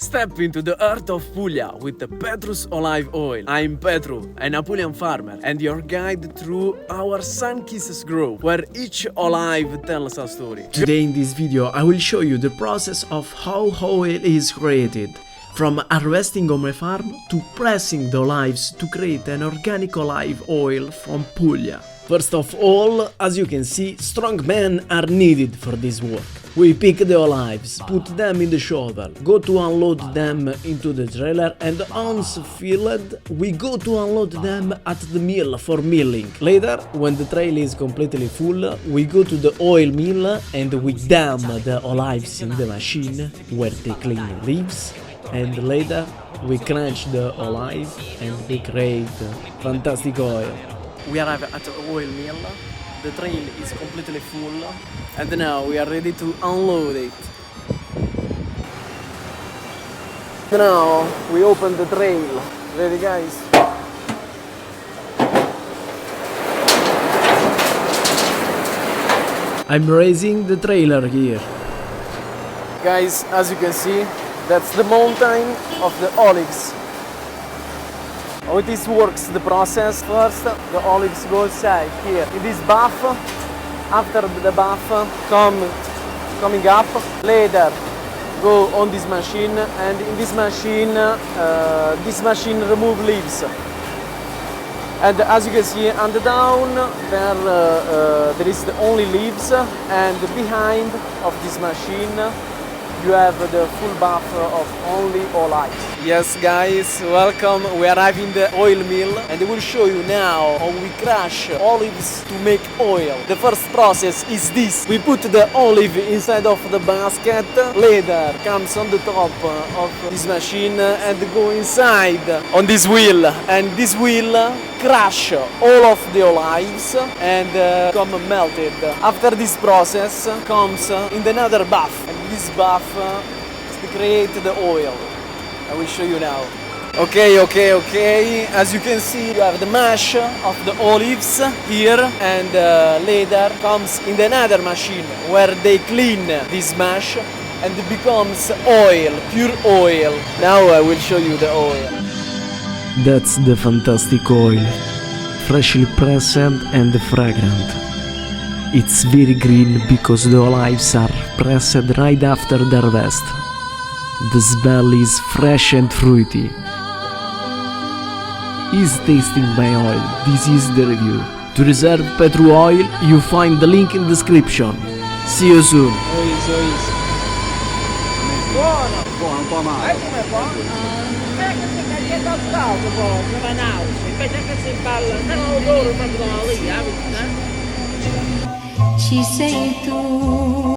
Step into the earth of Puglia with the Petru's olive oil. I'm Petru, an Apulian farmer, and your guide through our sun-kissed grove, where each olive tells a story. Today in this video I will show you the process of how oil is created, from harvesting on my farm to pressing the olives to create an organic olive oil from Puglia. First of all, as you can see, strong men are needed for this work. We pick the olives, put them in the shovel, go to unload them into the trailer, and once filled, we go to unload them at the mill for milling. Later, when the trailer is completely full, we go to the oil mill and we dump the olives in the machine where they clean leaves, and later we crunch the olive and we create fantastic oil. We arrive at the oil mill. The train is completely full, and now we are ready to unload it. Now we open the trail. Ready, guys? I'm raising the trailer here. Guys, as you can see, that's the mountain of the olives. How this works, the process: first the olives go inside here in this buff. After the buff coming up, later go on this machine, and in this machine remove leaves. And as you can see on the down there is the only leaves, and behind of this machine you have the full buff of only olives. Yes, guys, welcome. We arrive in the oil mill and I will show you now how we crush olives to make oil. The first process is this: we put the olive inside of the basket, later comes on the top of this machine and go inside on this wheel, and this wheel crush all of the olives and come melted. After this process comes in another buff, and this buff is to create the oil. I will show you now. Okay. As you can see, you have the mash of the olives here, and later comes in another machine where they clean this mash and it becomes oil, pure oil. Now I will show you the oil. That's the fantastic oil, freshly pressed and fragrant. It's very green because the olives are pressed right after the harvest. The smell is fresh and fruity. Is tasting my oil. This is the review. To reserve Petru oil, you find the link in the description. See you soon. Buono, un po' male. Come buono? Che è toccato poi, come nausea. Invece che si balla, non loro proprio lì, Ci sei tu.